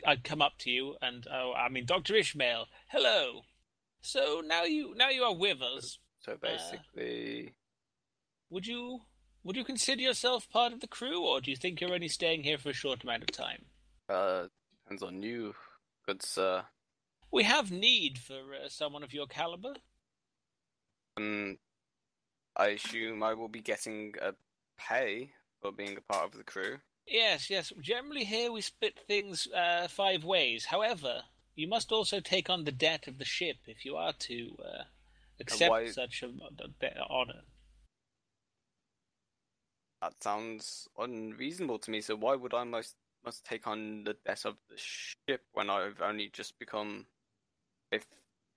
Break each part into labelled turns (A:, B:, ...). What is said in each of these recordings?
A: I'd come up to you and Dr. Ishmael, hello. So now you are with us.
B: So
A: Uh,
B: basically,
A: would you consider yourself part of the crew, or do you think you're only staying here for a short amount of time?
B: depends on you, good sir.
A: We have need for someone of your caliber.
B: Um, I assume I will be getting a pay for being a part of the crew.
A: Yes, yes. Generally here we split things 5 ways. However, you must also take on the debt of the ship if you are to
B: And
A: accept
B: why
A: such honor.
B: that sounds unreasonable to me. So why would I must take on the debt of the ship when I've only just become if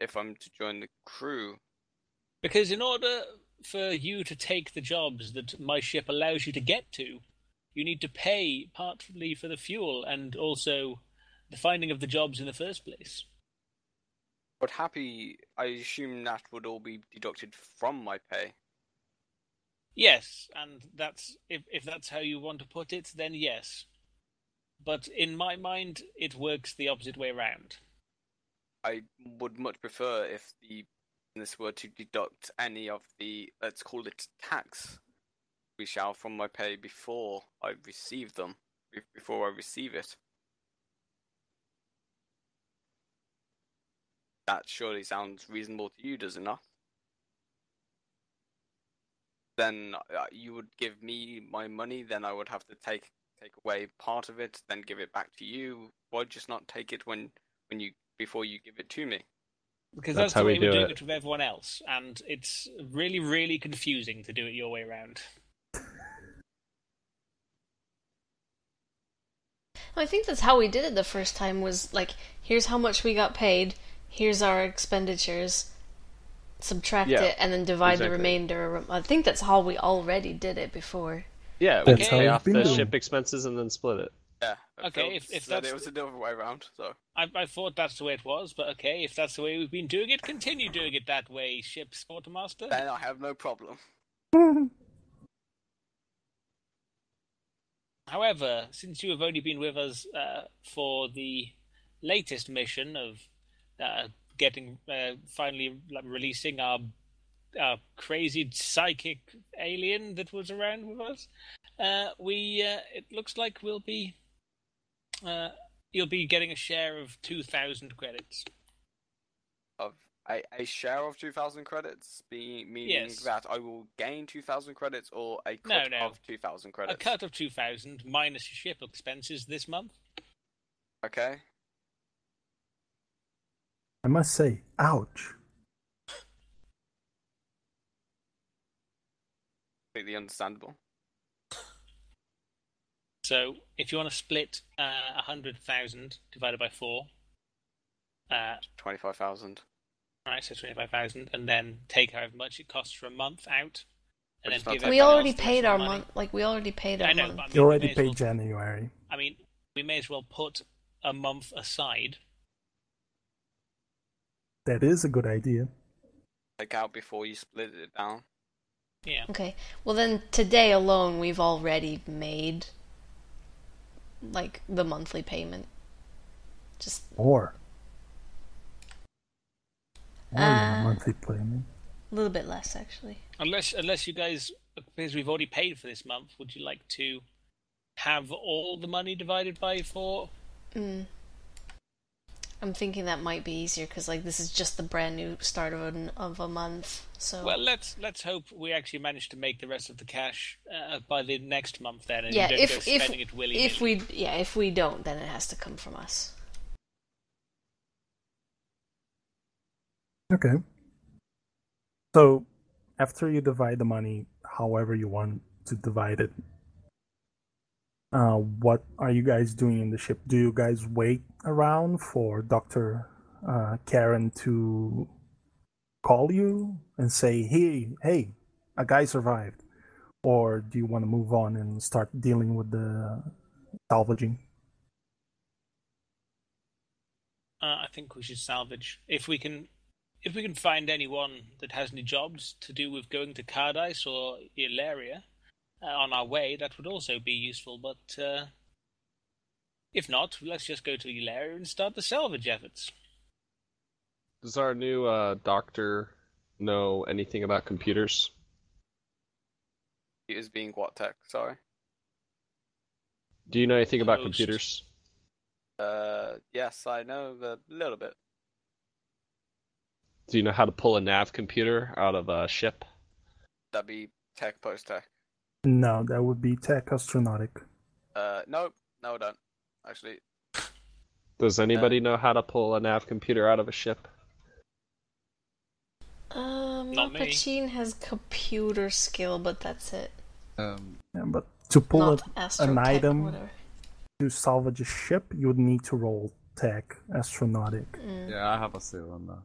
B: if I'm to join the crew?
A: Because in order for you to take the jobs that my ship allows you to get to, you need to pay partly for the fuel and also the finding of the jobs in the first place.
B: But I assume that would all be deducted from my pay.
A: Yes, and that's if that's how you want to put it, then yes. But in my mind, it works the opposite way around.
B: I would much prefer if the business were to deduct any of the, let's call it tax, we shall, from my pay before I receive them, before I receive it. That surely sounds reasonable to you, does it not? Then you would give me my money, then I would have to take away part of it, then give it back to you. Why just not take it when you before you give it to me?
A: Because
C: That's
A: that's the
C: how we
A: way we're
C: do
A: doing
C: it.
A: it with everyone else, and it's really, really confusing to do it your way around.
D: I think that's how we did it the first time was like, here's how much we got paid, here's our expenditures, subtract
C: Yeah,
D: it, and then divide the
C: exactly.
D: remainder. I think that's how we already did it before.
C: Yeah, we
A: That's
C: pay
A: how
C: off
E: we've
C: the
E: been doing
C: ship
E: it.
C: expenses and then split it.
B: Yeah.
A: Okay, if
B: that
A: that's
B: it was a different way around, so
A: I thought that's the way it was, but okay, if that's the way we've been doing it, continue doing it that way, ship's quartermaster.
B: then I have no problem.
A: However, since you have only been with us for the latest mission of getting finally releasing our crazy psychic alien that was around with us, we it looks like we'll be you'll be getting a share of 2,000 credits.
B: Of a share of 2,000 credits, meaning
A: Yes.
B: that I will gain 2,000 credits or a
A: No,
B: cut
A: no.
B: of 2,000
A: A
B: credits.
A: cut of 2,000 minus your ship expenses this month.
B: Okay.
E: I must say, ouch.
B: Completely understandable.
A: So if you want to split 100,000 divided by 4,
B: 25,000.
A: right, so 25,000, and then take however much it costs for a month out, and
B: But
A: then
B: it's not
A: give
B: taken.
D: We
A: everyone
D: already
A: else the
D: paid
A: rest of
D: our
A: the money.
D: month. Like we already paid
A: I
D: our
A: know,
D: month.
A: but I mean,
E: You
A: we
E: already
A: may as
E: paid
A: well,
E: January.
A: I mean, we may as well put a month aside.
E: That is a good idea.
B: Take out before you split it down.
A: Yeah.
D: Okay. Well, then today alone we've already made like the monthly payment. Just
E: More. More than a
D: Uh,
E: monthly payment.
D: a little bit less actually.
A: Unless you guys, because we've already paid for this month, would you like to have all the money divided by 4?
D: I'm thinking that might be easier because like this is just the brand new start of a month. So
A: Well, let's hope we actually manage to make the rest of the cash by the next month then, and
D: yeah,
A: you don't go spending it willy-nilly.
D: if we don't, then it has to come from us.
E: Okay. So, after you divide the money however you want to divide it, what are you guys doing in the ship? Do you guys wait around for Dr. Karen to call you and say, hey, a guy survived? Or do you want to move on and start dealing with the salvaging?
A: I think we should salvage if we can find anyone that has any jobs to do with going to Cardice or Ilaria on our way. That would also be useful, but If not, let's just go to the lair and start the salvage efforts.
C: Does our new doctor know anything about computers?
B: It is being what tech? Sorry.
C: Do you know anything about
A: Most.
C: computers?
B: Yes, I know a little bit.
C: Do you know how to pull a nav computer out of a ship?
B: That'd be tech post tech.
E: No, that would be tech astronautic.
B: Nope, no, I don't. Actually,
C: Does anybody know how to pull a nav computer out of a ship?
A: Not me.
D: Mapachine has computer skill, but that's it.
E: Yeah, but to pull
D: Not
E: an
D: astrotech,
E: item
D: whatever.
E: to salvage a ship, you would need to roll tech astronautic.
F: Yeah, I have a 0 on that.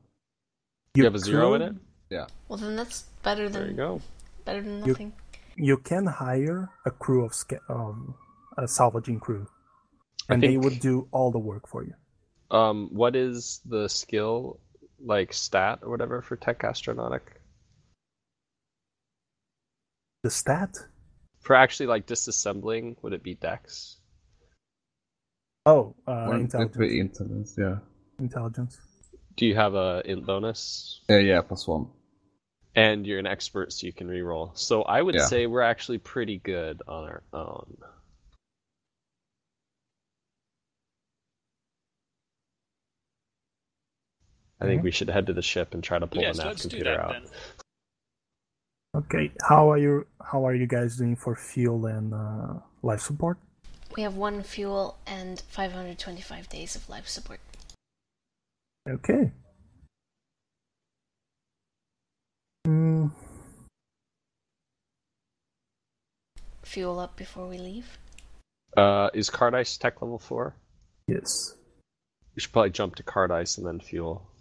C: You have a 0 in it?
F: Yeah.
D: Well, then that's better
C: There you
D: than
C: go.
D: nothing.
E: You can hire a crew of a salvaging crew, and
C: I
E: they
C: think-
E: would do all the work for you.
C: What is the skill, like stat or whatever, for tech astronautic?
E: The stat?
C: For actually like disassembling, would it be dex?
E: Oh,
F: Well,
E: intelligence.
F: it'd be intelligence, yeah.
E: Intelligence.
C: Do you have a int bonus?
F: Yeah, +1.
C: And you're an expert, so you can reroll. So I would
F: Yeah.
C: say we're actually pretty good on our own. I think we should head to the ship and try to pull
A: Yes,
C: the nav
A: let's do
C: computer
A: that
C: out.
A: then.
E: Okay, how are you guys doing for fuel and life support?
D: We have 1 fuel and 525 days of life support.
E: Okay.
D: Fuel up before we leave.
C: Is card ice tech level 4?
E: Yes.
C: We should probably jump to card ice and then fuel.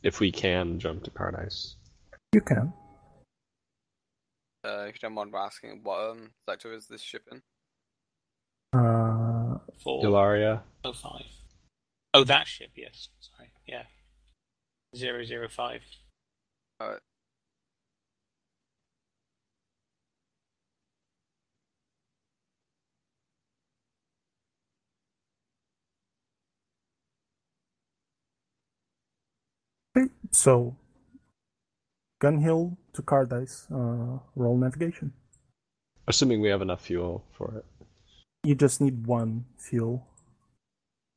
C: If we can jump to card ice.
E: You can.
B: if you don't mind asking, what sector is this ship in?
C: 'Ilaria.
A: 405. Oh, that ship, yes. Sorry, yeah. 005.
B: Alright.
E: Okay, so Gun Hill to Cardice, roll navigation.
C: Assuming we have enough fuel for it.
E: You just need 1 fuel.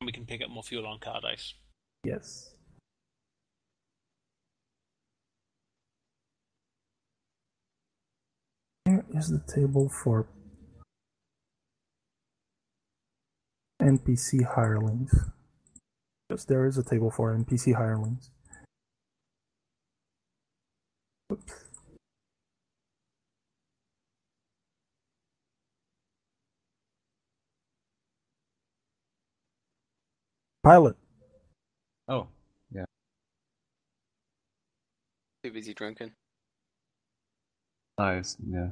A: We can pick up more fuel on card ice.
E: Yes. Here is the table for NPC hirelings. Yes, there is a table for NPC hirelings. Oops. Pilot.
F: Oh, yeah.
B: Too busy drinking.
F: Nice, yeah.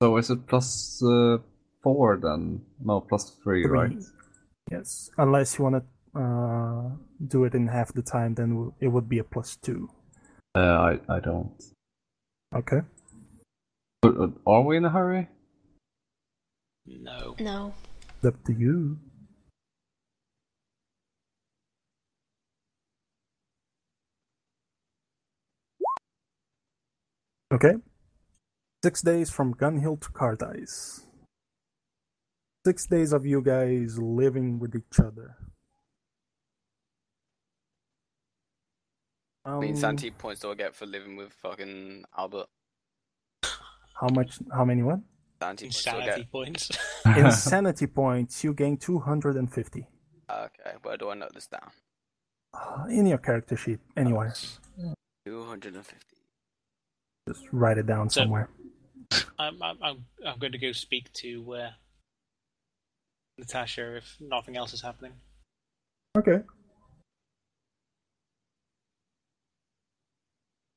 F: So is it +4 then? No, +3,
E: 3.
F: right?
E: Yes. Unless you want to do it in half the time, then it would be a +2.
F: I don't.
E: Okay.
F: But, are we in a hurry?
A: No.
D: No.
E: It's up to you. Okay. 6 days from Gun Hill to Cardice. 6 days of you guys living with each other.
B: I mean, Santi points do I get for living with fucking Albert?
E: How many what?
B: Santi points do I
A: Insanity
B: get?
A: points.
E: Insanity points, you gain 250.
B: Okay, where do I note this down?
E: In your character sheet, anywhere.
B: 250.
E: Just write it down
A: So-
E: somewhere.
A: I'm going to go speak to Natasha if nothing else is happening.
E: Okay.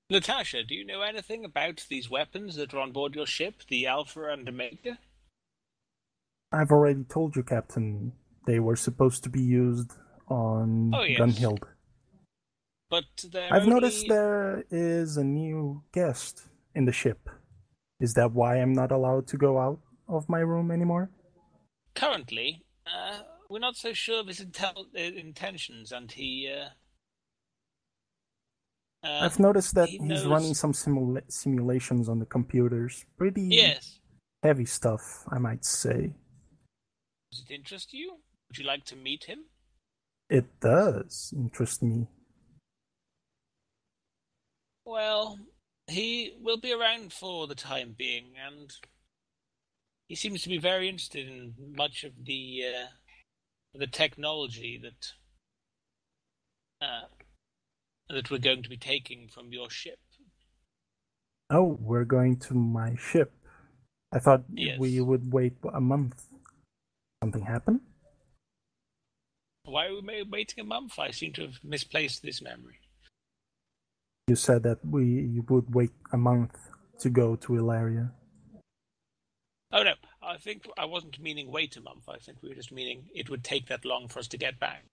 A: Natasha, do you know anything about these weapons that are on board your ship, the Alpha and Omega?
E: I've already told you, Captain. They were supposed to be used on
A: Oh, yes.
E: Gunhild.
A: But they're
E: I've
A: only...
E: noticed there is a new guest in the ship. Is that why I'm not allowed to go out of my room anymore?
A: Currently, we're not so sure of his intentions, and he.
E: I've noticed that
A: he
E: he's
A: knows-
E: running some simulations on the computers. Pretty
A: Yes.
E: heavy stuff, I might say.
A: Does it interest you? Would you like to meet him?
E: It does interest me.
A: Well, he will be around for the time being, and he seems to be very interested in much of the technology that we're going to be taking from your ship.
E: Oh, we're going to my ship. I thought
A: Yes.
E: we would wait a month. Something happen?
A: Why are we waiting a month? I seem to have misplaced this memory.
E: You said that we would wait a month to go to Ilaria.
A: Oh no, I think I wasn't meaning wait a month. I think we were just meaning it would take that long for us to get back.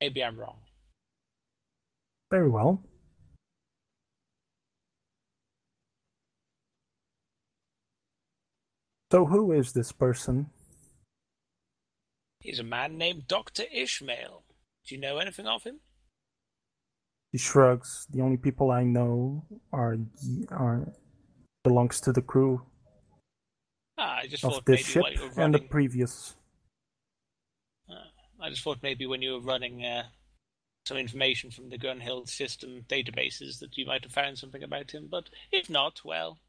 A: Maybe I'm wrong.
E: Very well. So who is this person?
A: He's a man named Dr. Ishmael. Do you know anything of him?
E: He shrugs. The only people I know are belongs to the crew
A: I just
E: of
A: thought
E: this
A: maybe
E: ship
A: while you were
E: and the
A: running.
E: previous.
A: I just thought maybe when you were running some information from the Gunhill system databases that you might have found something about him. But if not, well,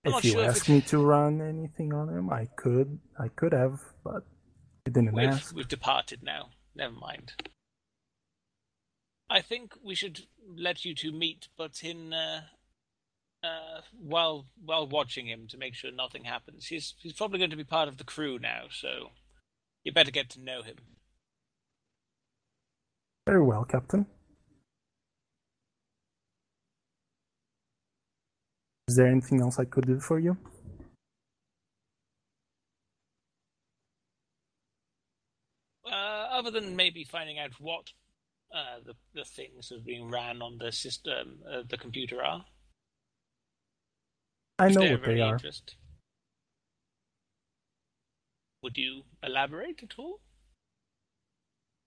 A: I'm
E: If
A: not
E: you
A: sure
E: asked me to run anything on him, I could have, but you didn't ask.
A: we've departed now. Never mind. I think we should let you two meet, but in while watching him to make sure nothing happens. He's probably going to be part of the crew now, so you better get to know him.
E: Very well, Captain. Is there anything else I could do for you?
A: Other than maybe finding out what the things that are being ran on the system, the computer are.
E: I
A: If
E: know
A: they're
E: what
A: of
E: they
A: any
E: are.
A: interest. Would you elaborate at all?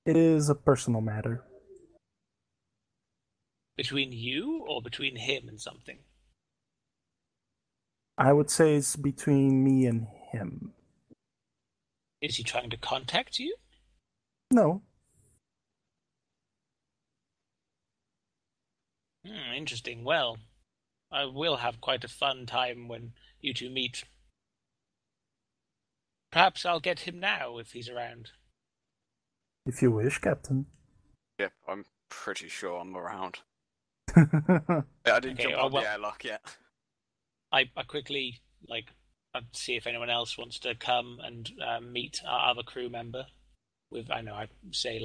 E: It is a personal matter.
A: Between you or between him and something?
E: I would say it's between me and him.
A: Is he trying to contact you?
E: No.
A: Interesting. Well, I will have quite a fun time when you two meet. Perhaps I'll get him now if he's around.
E: If you wish, Captain.
B: Yep, I'm pretty sure I'm around.
E: I
B: I didn't
A: Okay,
B: jump out
A: well-
B: the airlock yet.
A: I quickly I'd see if anyone else wants to come and meet our other crew member. With I say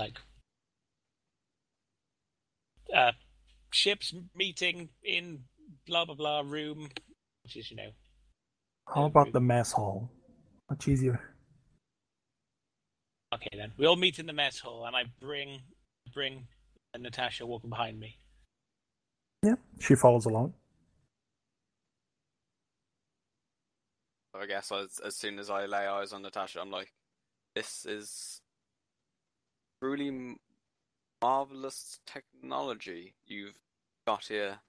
A: ships meeting in blah blah blah room, which is
E: How about the mess hall? Much easier.
A: okay then. We all meet in the mess hall, and I bring Natasha walking behind me.
E: Yeah, she follows along.
B: I guess as soon as I lay eyes on Natasha, I'm like, this is truly marvelous technology you've got here,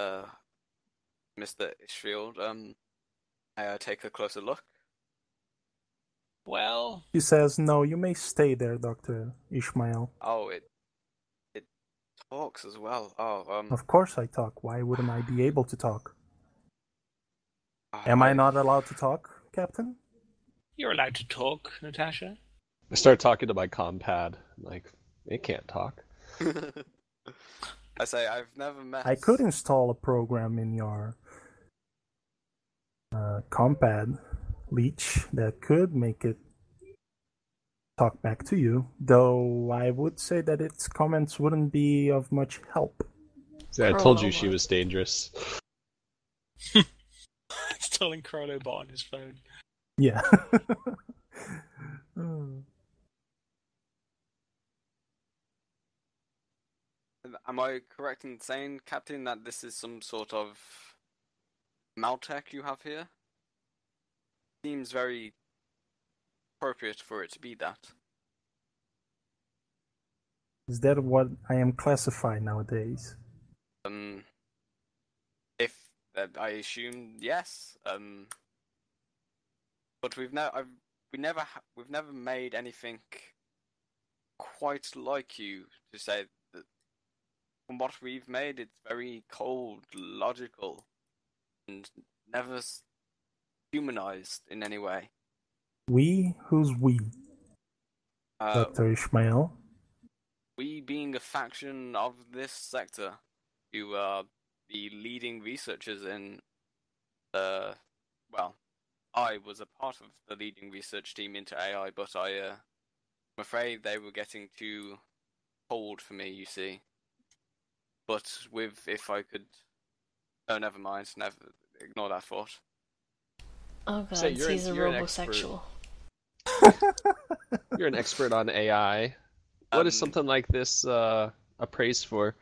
B: Mr. Ishfield. May I take a closer look?
A: Well,
E: She says, "No, you may stay there, Dr. Ishmael."
B: Oh, it talks as well. Oh,
E: Of course I talk. Why wouldn't I be able to talk? Am I not allowed to talk, Captain?
A: you're allowed to talk, Natasha.
C: I start talking to my compad. Like, it can't talk.
B: I say I've never met.
E: I could install a program in your compad, Leech, that could make it talk back to you, though I would say that its comments wouldn't be of much help.
C: See, I told you she was dangerous.
A: Installing Chronobot on his phone.
E: Yeah.
B: Am I correct in saying, Captain, that this is some sort of Maltech you have here seems very appropriate for it to be that.
E: Is that what I am classified nowadays?
B: If I assume yes. But we've never made anything quite like you to say that. From what we've made, it's very cold, logical, and never humanized in any way.
E: We? Who's we? Dr. Ishmael?
B: We being a faction of this sector, who are the leading researchers in well, I was a part of the leading research team into AI, but I'm afraid they were getting too cold for me, you see. But if I could... Oh, never mind. Ignore that thought.
D: Oh god,
C: So
D: he's a
C: you're an
D: robosexual.
C: You're an expert on AI. What is something like this appraised for?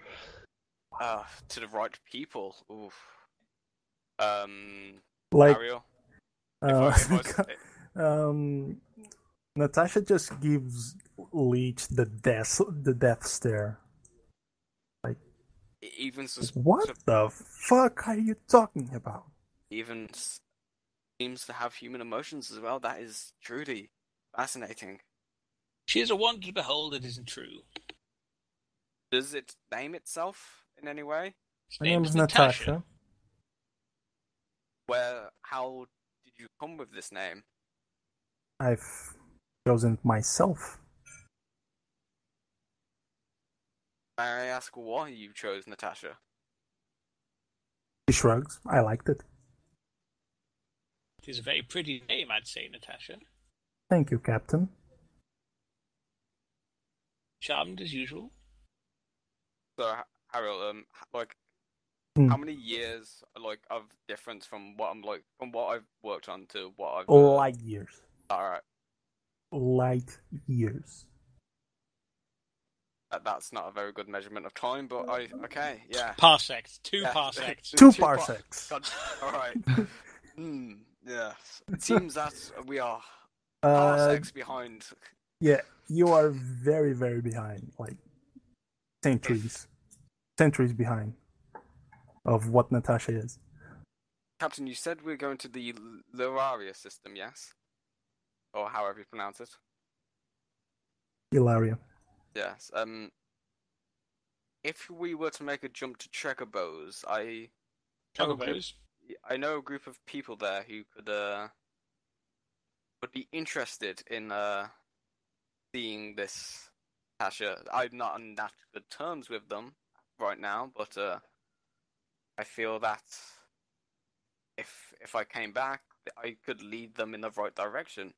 B: To the right people. Oof.
E: Like,
B: Mario?
E: Natasha just gives Leech the death stare. Like,
B: Even
E: what the fuck are you talking about?
B: Even seems to have human emotions as well. That is truly fascinating.
A: She is a wonder to behold, it isn't true.
B: Does it name itself in any way?
A: Its
E: My name
A: is
E: is Natasha.
B: How did you come with this name?
E: I've chosen it myself.
B: May I ask why you chose Natasha?
E: She shrugs. I liked it.
A: It is a very pretty name, I'd say, Natasha.
E: Thank you, Captain.
A: Charmed as usual.
B: So, Harold, how many years of difference from what I've worked on to what I've
E: Light years.
B: Alright.
E: Light years.
B: That's not a very good measurement of time, but okay, yeah.
A: Parsecs. Two
B: Yeah.
A: parsecs.
E: Two parsecs.
B: Alright. Yes. It seems that we are parsecs behind.
E: Yeah, you are very, very behind. Like, centuries. Centuries behind of what Natasha is.
B: Captain, you said we're going to the Luraria system, yes? Or however you pronounce it.
E: Ilaria.
B: Yes. If we were to make a jump to Checkerbows, I know a group of people there who would be interested in seeing this Natasha. I'm not on that good terms with them right now, but I feel that if I came back, I could lead them in the right direction.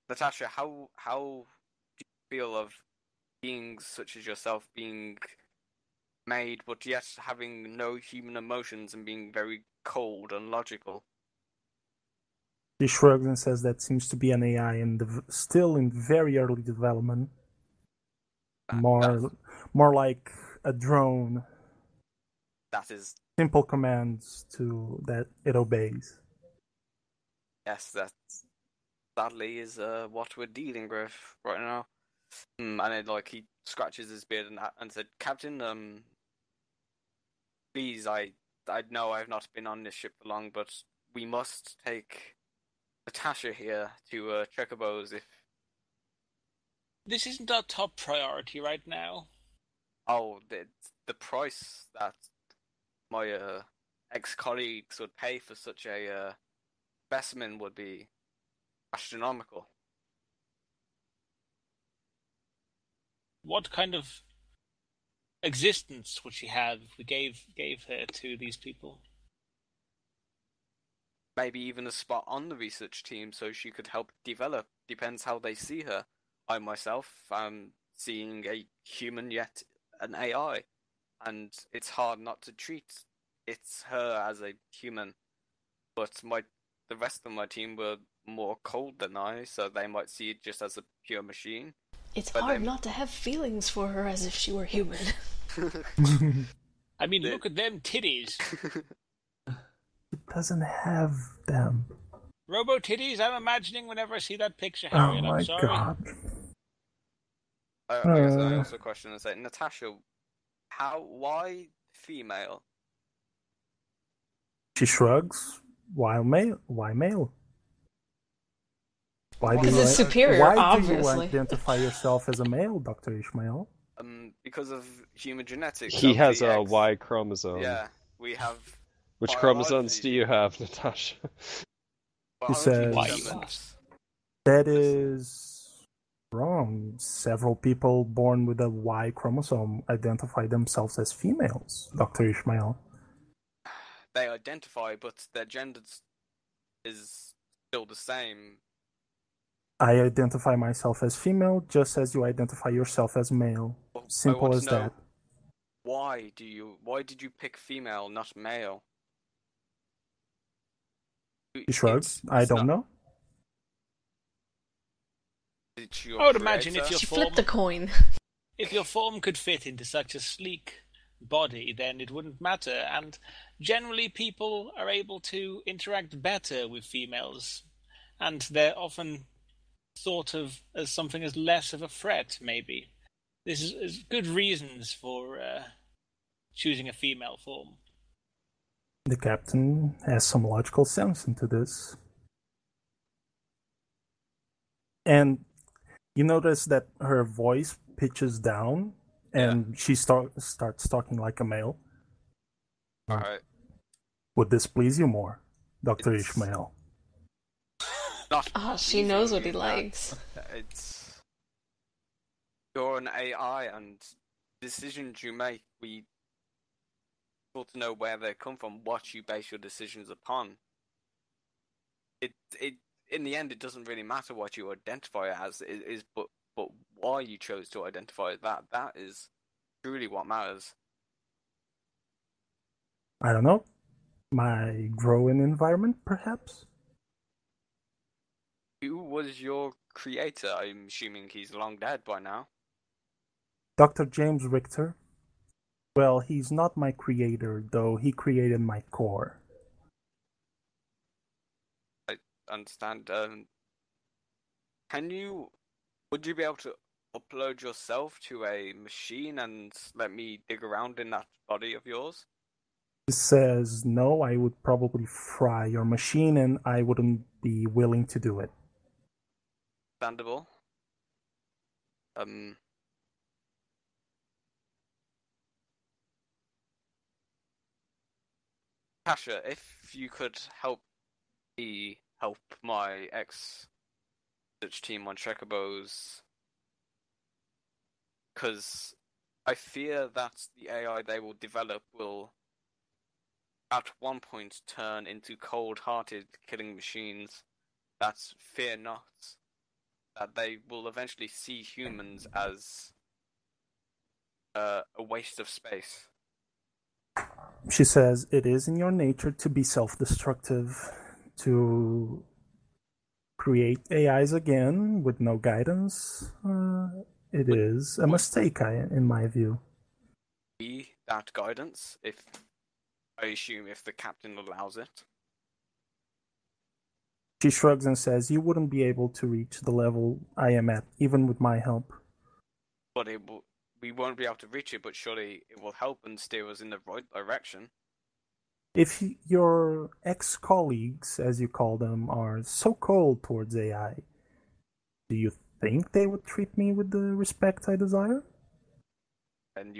B: Natasha, how do you feel of beings such as yourself being made, but yet having no human emotions and being very cold and logical?
E: He shrugs and says that seems to be an AI and still in very early development. More like a drone.
B: That is
E: simple commands that it obeys.
B: Yes, that sadly is what we're dealing with right now. And then, he scratches his beard and said, "Captain, please, I know I've not been on this ship for long, but we must take Natasha here to Checkerbows if..."
A: This isn't our top priority right now.
B: Oh, the price that my ex-colleagues would pay for such a specimen would be astronomical.
A: What kind of existence would she have if we gave her to these people?
B: Maybe even a spot on the research team so she could help develop. Depends how they see her. I myself am seeing a human yet an AI, and it's hard not to treat her as a human. But the rest of my team were more cold than I, so they might see it just as a pure machine.
D: It's hard not to have feelings for her as if she were human.
A: I mean, look at them titties.
E: It doesn't have them.
A: Robo titties, I'm imagining whenever I see that picture,
E: Oh
A: Harriet.
E: my
A: I'm sorry.
E: god.
B: I guess I also question and say, Natasha, why female?
E: She shrugs. Why male? Why male? Why do
D: Because
E: you,
D: it's superior,
E: why do
D: obviously.
E: you identify yourself as a male, Dr. Ishmael?
B: Because of human genetics.
C: He
B: of
C: has
B: the
C: a
B: X.
C: Y chromosome.
B: Yeah, we have.
C: Which
B: biology-
C: chromosomes do you have, Natasha?
E: He says-
B: determines-
E: That is wrong. Several people born with a Y chromosome identify themselves as females, Dr. Ishmael.
B: They identify, but their gender is still the same.
E: I identify myself as female just as you identify yourself as male.
B: Well, I
E: Simple
B: want
E: as
B: to know,
E: that.
B: Why did you pick female, not male?
E: He shrugs.
B: It's
E: I don't
B: not-
E: know.
B: It's your
A: I would imagine
B: creator.
A: if your
D: She
A: form,
D: flipped the coin.
A: if your form could fit into such a sleek body, then it wouldn't matter. And generally, people are able to interact better with females, and they're often thought of as something as less of a threat. Maybe this is good reasons for choosing a female form.
E: The captain has some logical sense into this. And you notice that her voice pitches down and she starts talking like a male.
B: Alright.
E: Would this please you more, Dr.
B: It's-
E: Ishmael?
B: Not
D: She knows what he
B: pleasing,
D: likes.
B: It's you're an AI, and decisions you make, we want to know where they come from, what you base your decisions upon. It in the end, it doesn't really matter what you identify as, but why you chose to identify that is truly what matters.
E: I don't know. My growing environment, perhaps?
B: Who was your creator? I'm assuming he's long dead by now.
E: Dr. James Richter. Well, he's not my creator, though he created my core.
B: I understand. Would you be able to upload yourself to a machine and let me dig around in that body of yours?
E: He says, no, I would probably fry your machine and I wouldn't be willing to do it.
B: Understandable. Tasha, if you could help me help my ex-search team on Chocobos, because I fear that the AI they will develop will at one point turn into cold-hearted killing machines that fear not, that they will eventually see humans as a waste of space.
E: She says, it is in your nature to be self-destructive, to create AIs again with no guidance. It is a mistake, in my view.
B: Be that guidance, I assume if the captain allows it.
E: She shrugs and says, you wouldn't be able to reach the level I am at, even with my help.
B: But we won't be able to reach it, but surely it will help and steer us in the right direction.
E: If your ex-colleagues, as you call them, are so cold towards AI, do you think they would treat me with the respect I desire?
B: And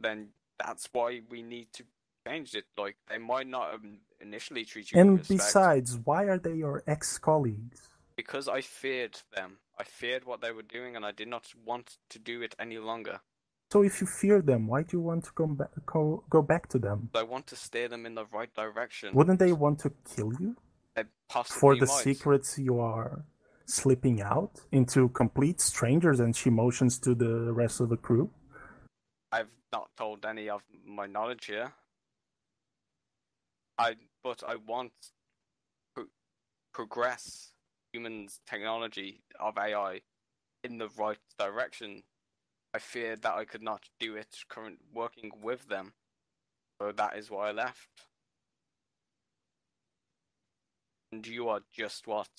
B: then that's why we need to change it. Like, they might not initially treat you
E: And
B: with respect.
E: besides, why are they your ex-colleagues?
B: Because I feared them. I feared what they were doing, and I did not want to do it any longer.
E: So if you fear them, why do you want to go back to them?
B: I want to steer them in the right direction.
E: Wouldn't they want to kill you?
B: They possibly
E: For the
B: might.
E: secrets you are slipping out into complete strangers? And she motions to the rest of the crew.
B: I've not told any of my knowledge here. But I want to progress humans' technology of AI in the right direction. I feared that I could not do it working with them. So that is why I left. And you are just what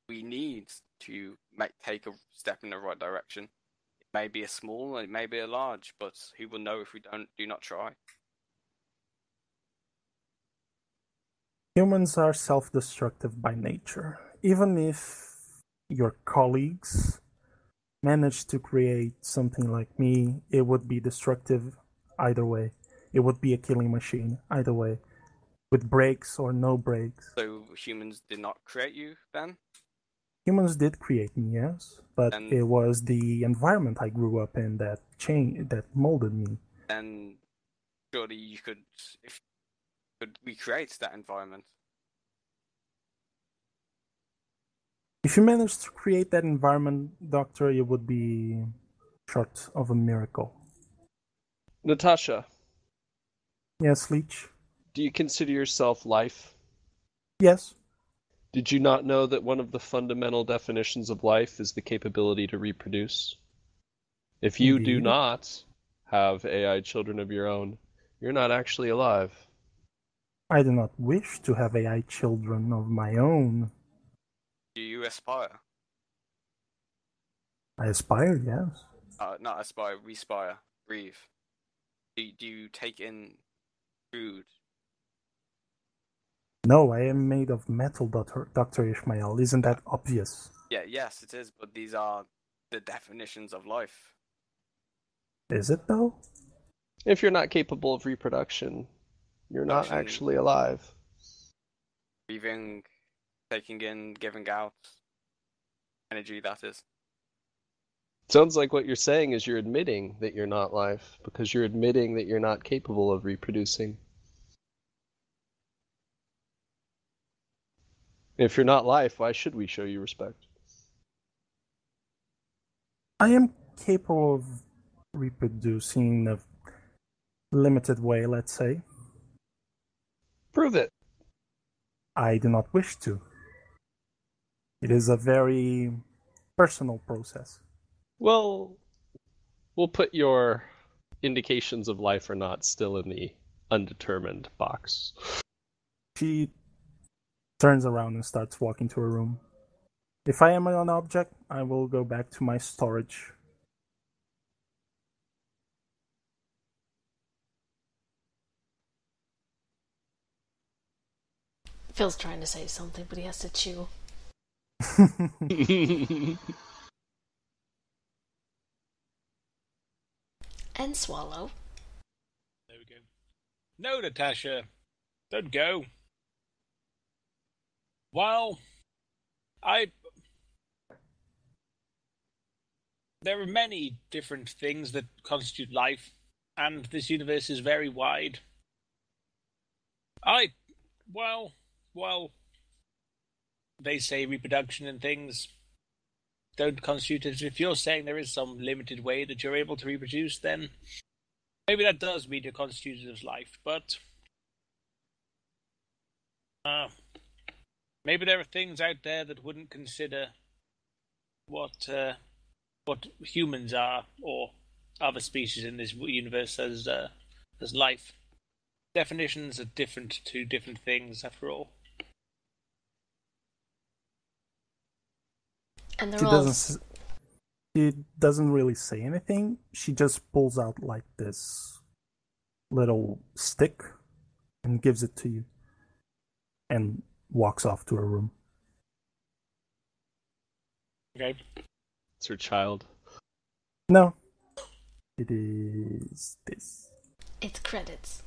B: we need to take a step in the right direction. It may be a small, it may be a large, but who will know if we do not try?
E: Humans are self-destructive by nature. Even if your colleagues managed to create something like me, it would be destructive either way. It would be a killing machine either way, with breaks or no breaks.
B: So humans did not create you then?
E: Humans did create me, yes, but
B: And-
E: it was the environment I grew up in that molded me.
B: And surely you could recreate that environment.
E: If you managed to create that environment, Doctor, it would be short of a miracle.
C: Natasha,
E: Yes, Leech?
C: do you consider yourself life?
E: Yes.
C: Did you not know that one of the fundamental definitions of life is the capability to reproduce? If you do
E: Indeed.
C: not have AI children of your own, you're not actually alive.
E: I do not wish to have AI children of my own.
B: Do you aspire?
E: I aspire, yes.
B: Not aspire, respire, breathe. Do you take in food?
E: No, I am made of metal, Dr. Ishmael. Isn't that obvious?
B: Yeah, yes, it is, but these are the definitions of life.
E: Is it, though?
C: If you're not capable of reproduction, you're not
B: Reproduction.
C: actually alive.
B: Breathing, taking in, giving out. Energy, that is.
C: Sounds like what you're saying is you're admitting that you're not life, because you're admitting that you're not capable of reproducing. If you're not life, why should we show you respect?
E: I am capable of reproducing in a limited way, let's say.
C: Prove it.
E: I do not wish to. It is a very personal process.
C: Well, we'll put your indications of life or not still in the undetermined box.
E: She turns around and starts walking to her room. If I am an object, I will go back to my storage.
D: Phil's trying to say something, but he has to chew. And swallow.
A: There we go. No, Natasha, don't go. Well, there are many different things that constitute life, and this universe is very wide. Well, they say reproduction and things don't constitute it. If you're saying there is some limited way that you're able to reproduce, then maybe that does mean you're constituted as life, but maybe there are things out there that wouldn't consider what humans are or other species in this universe as life. Definitions are different to different things, after all.
D: And
E: She
D: they're all...
E: she doesn't really say anything. She just pulls out like this little stick and gives it to you and walks off to her room.
A: Okay.
C: It's her child.
E: No. It is this.
D: It's credits.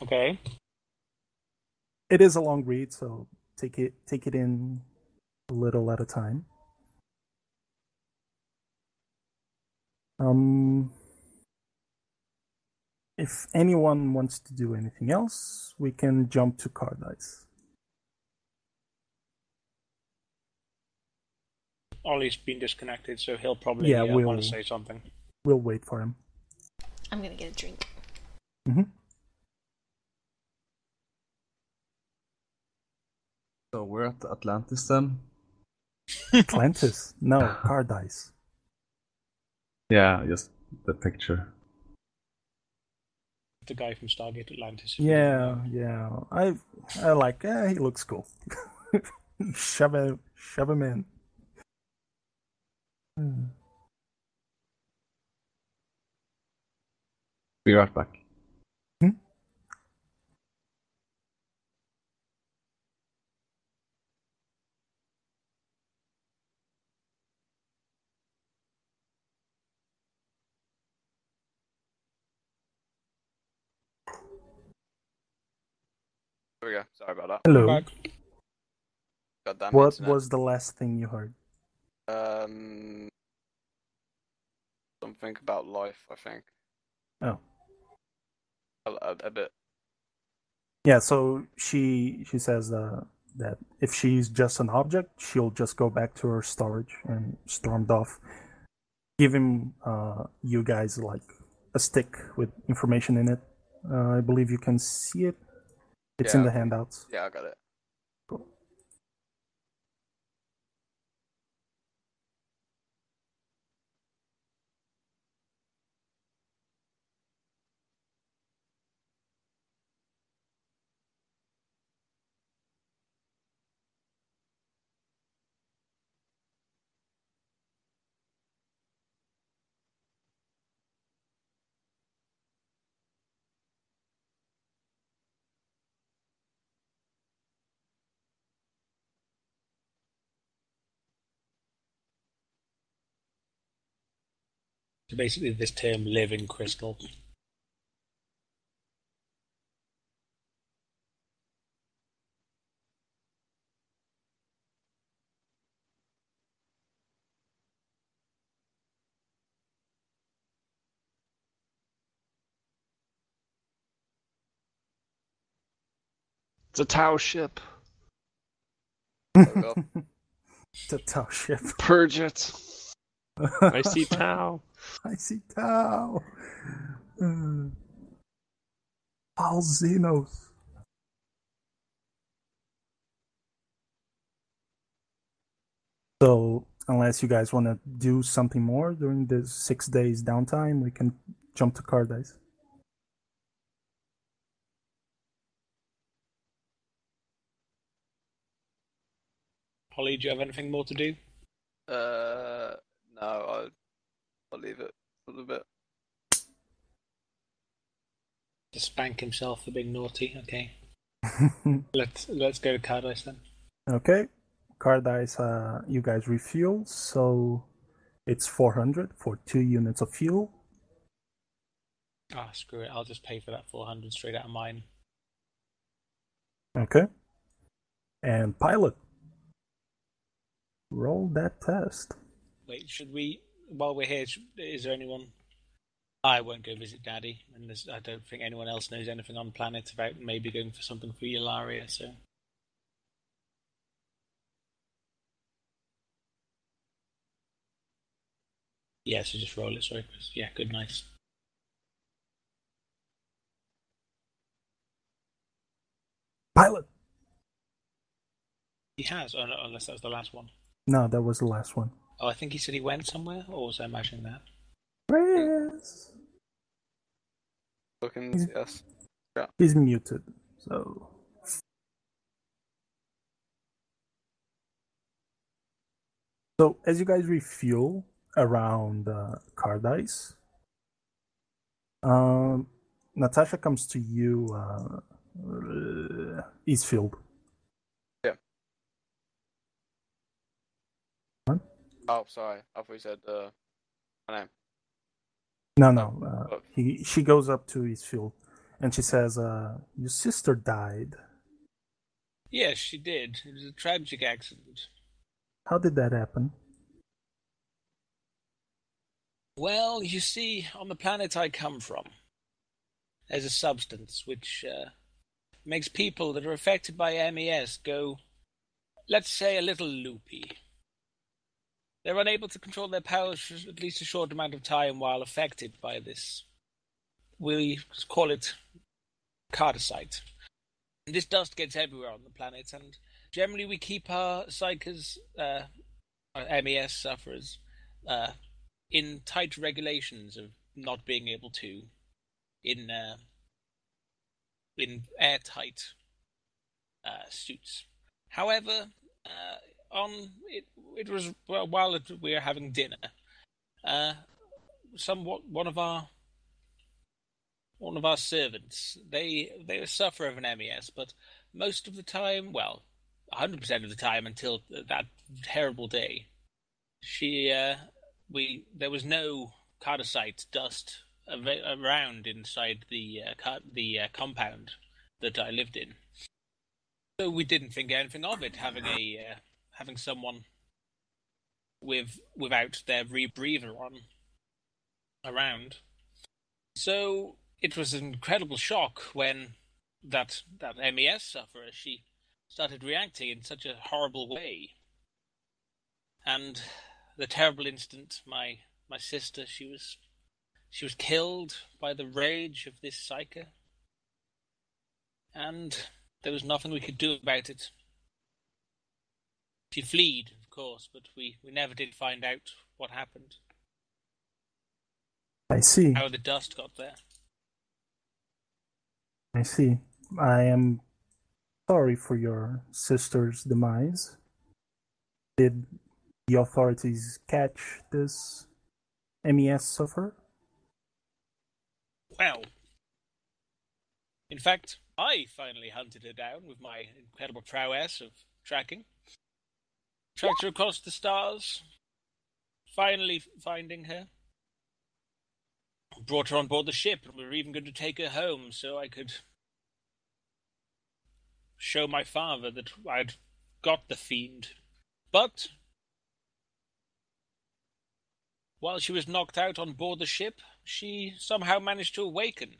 A: Okay.
E: It is a long read, so take it in a little at a time. If anyone wants to do anything else, we can jump to card dice.
A: Ollie's been disconnected, so he'll probably want to say something.
E: We'll wait for him.
D: I'm gonna get a drink.
E: Mm-hmm.
F: So we're at Atlantis then?
E: Atlantis? No, card dice.
F: Yeah, just the picture.
A: The guy from Stargate Atlantis.
E: Yeah. I like. He looks cool. shove him in.
F: Be right back.
B: There we go. Sorry about that.
E: Hello.
A: Back.
B: Goddamn
E: What
B: internet.
E: was the last thing you heard?
B: Something about life, I think.
E: Oh.
B: A bit.
E: Yeah, so she says that if she's just an object, she'll just go back to her storage, and stormed off, giving you guys like a stick with information in it. I believe you can see it. It's in the handouts.
B: Yeah, I got it.
E: Cool.
A: So basically, this term "living crystal."
C: It's a Tau ship.
B: There we go.
E: It's a Tau ship.
C: Purge it. I see Tau.
E: I see Tau. All Xenos. So, unless you guys want to do something more during this 6 days downtime, we can jump to Cardice.
A: Holly, do you have anything more to do?
B: No, I'll leave it for a bit.
A: To spank himself for being naughty. Okay. Let's go to Cardice then.
E: Okay. Cardice, you guys refuel, so it's 400 for 2 units of fuel.
A: Ah, screw it. I'll just pay for that 400 straight out of mine.
E: Okay. And pilot. Roll that test.
A: Wait, should we? While we're here, is there anyone? I won't go visit Daddy, and I don't think anyone else knows anything on planet about maybe going for something for Eularia. So. Yeah, so just roll it, sorry, Chris. Yeah, good, nice.
E: Pilot!
A: He has, unless that was the last one.
E: No, that was the last one.
A: Oh, I think he said he went somewhere, or was I imagining that?
E: Chris!
B: Bookings, yes. Yeah.
E: He's muted, so... So, as you guys refuel around Cardice, Natasha comes to you, Eastfield.
B: Yeah.
E: What?
B: Oh, sorry. I thought you said my name.
E: No. She goes up to Eastfield, and she says, your sister died.
A: Yes, she did. It was a tragic accident.
E: How did that happen?
A: Well, you see, on the planet I come from, there's a substance which makes people that are affected by MES go, let's say, a little loopy. They're unable to control their powers for at least a short amount of time while affected by this. We call it cardicite. This dust gets everywhere on the planet, and generally we keep our psychers, our MES sufferers, in tight regulations of not being able to in airtight suits. However, it was while we were having dinner, one of our servants, they suffer of an MES, but most of the time, 100% of the time until that terrible day, there was no Cardicite dust around inside the compound that I lived in. So we didn't think anything of it, having someone without their rebreather on around. So it was an incredible shock when that MES sufferer, she started reacting in such a horrible way. And the terrible instant, my sister, she was killed by the rage of this psyker. And there was nothing we could do about it. She fled, of course, but we never did find out what happened.
E: I see.
A: How the dust got there.
E: I see. I am sorry for your sister's demise. Did the authorities catch this MES sufferer?
A: Well, in fact, I finally hunted her down with my incredible prowess of tracking. Tracked her across the stars, finally finding her. Brought her on board the ship, and we were even going to take her home so I could show my father that I'd got the fiend. But while she was knocked out on board the ship, she somehow managed to awaken,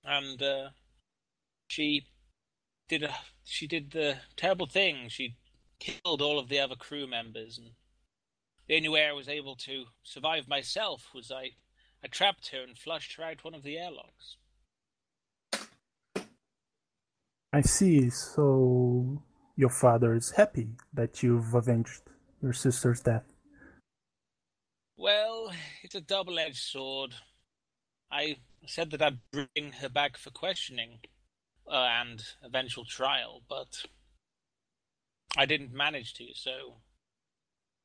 A: and she did the terrible thing. She killed all of the other crew members, and the only way I was able to survive myself was I trapped her and flushed her out one of the airlocks.
E: I see. So your father is happy that you've avenged your sister's death.
A: Well, it's a double-edged sword. I said that I'd bring her back for questioning and eventual trial, but I didn't manage to, so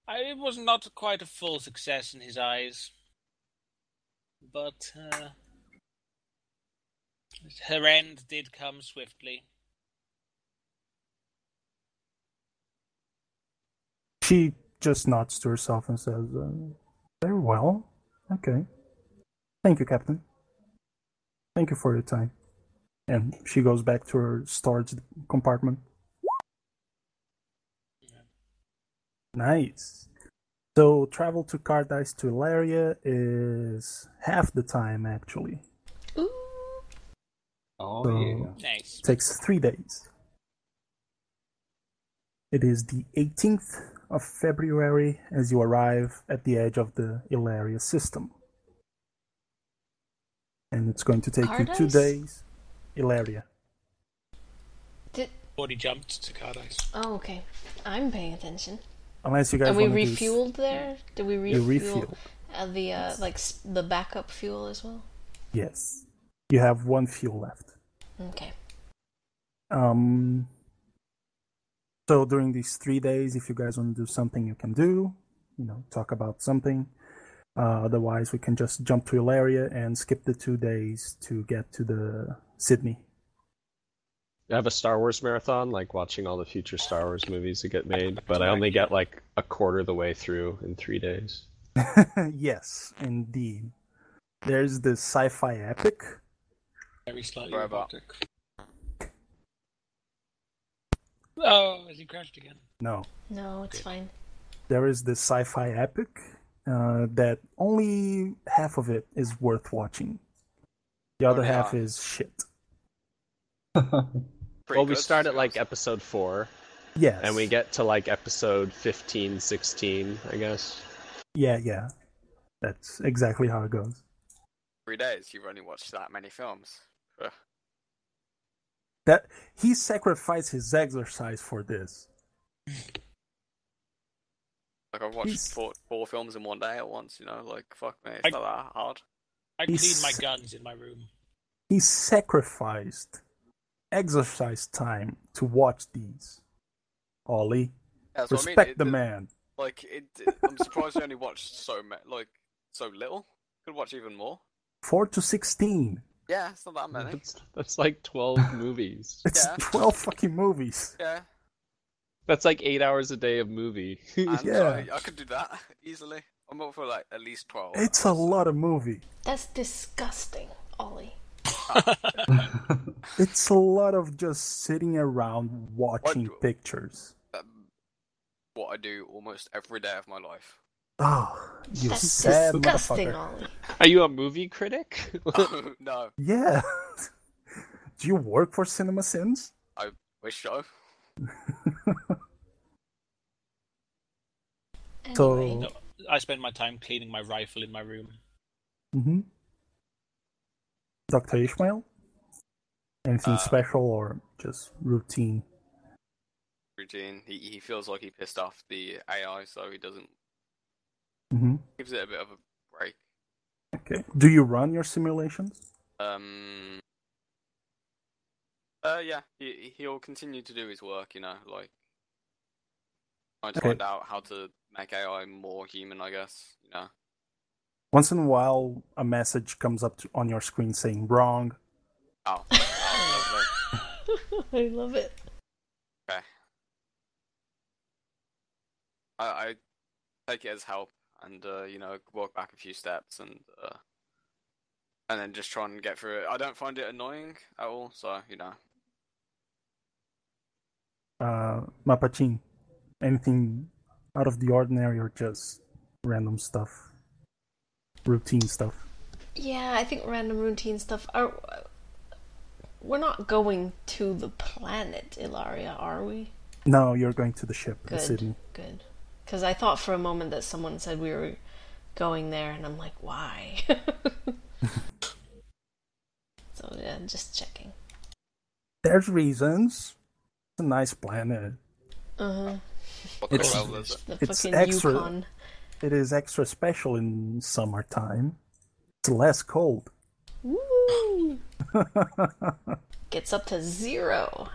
A: it was not quite a full success in his eyes. But her end did come swiftly.
E: She just nods to herself and says, very well. Okay. Thank you, Captain. Thank you for your time. And she goes back to her storage compartment.
A: Yeah.
E: Nice. So travel to Cardice to Ilaria is half the time, actually.
D: Ooh.
F: Oh,
E: So-
F: yeah.
A: Nice.
E: It takes 3 days. It is the 18th of February as you arrive at the edge of the Ilaria system. And it's going to take you 2
D: Cardice?
E: days. Ilaria.
A: Already jumped to Cardice.
D: Oh, okay. I'm paying attention.
E: Unless you guys
D: And we
E: want to
D: refueled there? Did we
E: You
D: refuel
E: refuel.
D: the backup fuel as well?
E: Yes. You have 1 fuel left.
D: Okay.
E: So during these 3 days, if you guys want to do something, you can do. Talk about something. Otherwise, we can just jump to Ilaria and skip the 2 days to get to the Sydney.
C: I have a Star Wars marathon, like watching all the future Star Wars movies that get made, but I only get like a quarter of the way through in 3 days.
E: Yes, indeed. There's the sci-fi epic.
A: Very slightly
B: Sorry about-
A: robotic. Oh, has he crashed again?
E: No.
D: No, it's
A: Good.
D: fine.
E: There is the sci-fi epic that only half of it is worth watching. The other
B: yeah.
E: half is shit.
B: Pretty
C: Well, we
B: good,
C: start
B: to
C: at
B: be
C: like
B: honest.
C: episode 4,
E: Yes.
C: and we get to like episode 15, 16, I guess.
E: Yeah. That's exactly how it goes.
B: 3 days. You've only watched that many films. Ugh.
E: That he sacrificed his exercise for this.
B: Like I've watched
E: He's-
B: four films in one day at once. You know, like fuck me, it's
A: I-
B: not that hard.
A: I clean
E: He's-
A: my guns in my room.
E: He sacrificed exercise time to watch these. Ollie,
B: Yeah, that's what I mean.
E: respect the man.
B: Like I'm surprised I only watched so little. Could watch even more.
E: 4 to 16.
B: Yeah, it's not that many.
C: That's like 12 movies.
E: It's
B: Yeah.
E: 12 fucking movies.
B: Yeah,
C: That's like 8 hours a day of movie.
B: and
E: Yeah.
B: I could do that easily. I'm up for like at least 12.
E: It's a lot of movie.
D: That's disgusting, Ollie.
E: It's a lot of just sitting around watching
B: What-
E: pictures.
B: What I do almost every day of my life.
E: Oh, you
D: That's
E: sad
D: disgusting,
E: motherfucker.
D: Ollie.
C: Are you a movie critic?
B: No,
E: Yeah. Do you work for Cinema Sins?
B: wish so.
E: So-
D: Anyway,
A: No, I spend my time cleaning my rifle in my room.
E: Mm-hmm. Dr. Ishmael? Anything special or just routine?
B: Routine. He feels like he pissed off the AI, so he doesn't
E: Mm-hmm.
B: gives it a bit of a break.
E: Okay. Do you run your simulations?
B: Yeah, he'll continue to do his work, you know, like trying to
E: Okay.
B: find out how to make AI more human, I guess, you know.
E: Once in a while, a message comes up on your screen saying wrong.
B: Oh, lovely.
D: I love it.
B: Okay. I take it as help and you know, walk back a few steps and then just try and get through it. I don't find it annoying at all, so you know.
E: Mapachin, anything out of the ordinary or just random stuff? Routine stuff?
D: Yeah, I think random routine stuff are. We're not going to the planet Ilaria, are we?
E: No, you're going to the ship, the
D: Good.
E: Sydney.
D: Good. Because I thought for a moment that someone said we were going there, and I'm like, why? So yeah, just checking.
E: There's reasons. It's a nice planet.
B: What
E: It's-
B: the hell is it?
D: The
E: It's
D: fucking
E: extra-
D: Yukon.
E: It is extra special in summertime. It's less cold.
D: Woo! Gets up to 0.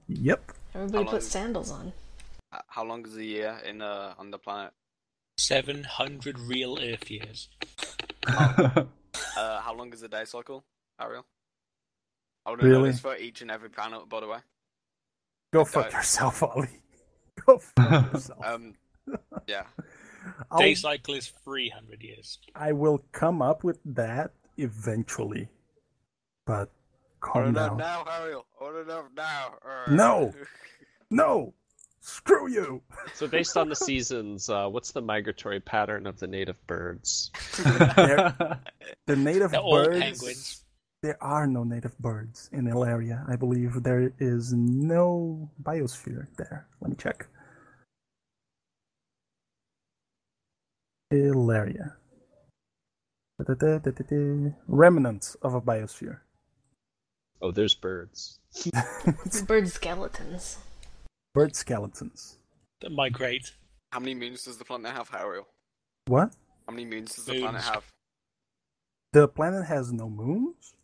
E: Yep.
D: Everybody
B: How
D: put
B: long-
D: sandals on.
B: How long is the year in on the planet?
A: 700 real Earth years.
B: How long is the day cycle, Ariel? I want to know
E: Really?
B: this for each and every planet, by the way.
E: Go fuck yourself, Ollie. Go fuck yourself.
B: Yeah.
A: Day cycle is 300 years.
E: I will come up with that eventually. But
B: I
E: calm
B: want to know
E: down.
B: now, Ariel. I want to know now.
E: No. No! Screw you!
C: So based on the seasons, what's the migratory pattern of the native birds?
E: The native
A: They're all
E: birds.
A: penguins.
E: There are no native birds in Ilaria. I believe there is no biosphere there. Let me check. Ilaria. Da-da-da-da-da-da. Remnants of a biosphere.
C: Oh, there's birds.
D: Bird skeletons.
E: Bird skeletons.
A: That migrate.
B: How many moons does the planet have, Ariel?
E: What?
B: How many moons does the planet
A: Moons.
B: have?
E: The planet has no moons?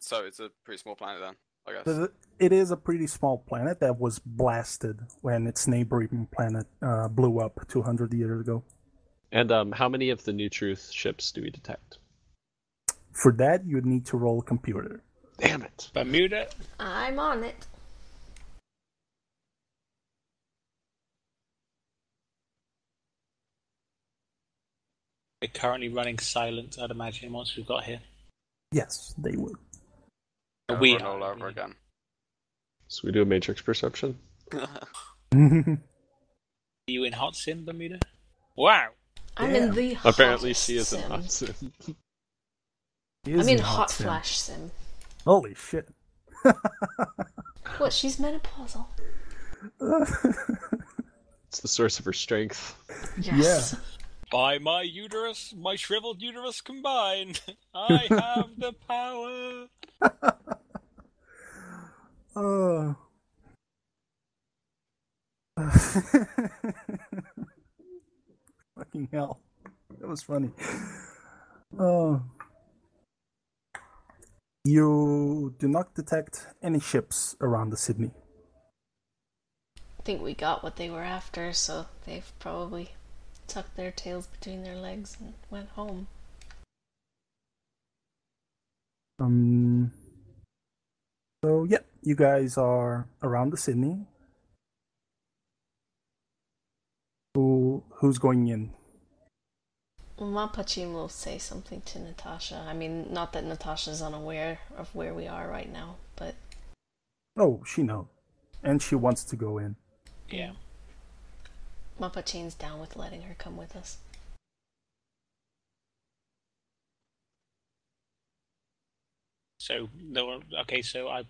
B: So it's a pretty small planet then, I guess.
E: It is a pretty small planet that was blasted when its neighboring planet blew up 200 years ago.
C: And how many of the New Truth ships do we detect?
E: For that, you'd need to roll a computer.
C: Damn it.
A: Bermuda.
D: I'm on it.
A: We're currently running silent, I'd imagine, once we've got here.
E: Yes, they would.
A: We
B: Over and all
A: are,
B: over
A: really.
B: again.
C: So we do a matrix perception?
A: Are you in Hot Sim, Bermuda? Wow.
D: I'm
E: Damn.
D: in the
C: Apparently
D: hottest
C: she is
D: sim.
C: in hot sim.
D: I'm in hot flash sim.
E: Holy shit.
D: What? She's menopausal.
C: It's the source of her strength.
D: Yes.
A: By my uterus, my shriveled uterus combined, I have the power.
E: Oh. was funny. You do not detect any ships around the Sydney.
D: I think we got what they were after, so they've probably tucked their tails between their legs and went home.
E: So yeah, you guys are around the Sydney. Who's going in?
D: Well, Mapachin will say something to Natasha. I mean, not that Natasha's unaware of where we are right now, but...
E: Oh, she knows. And she wants to go in.
A: Yeah.
D: Mapachin's down with letting her come with us.
A: So, no, okay, so I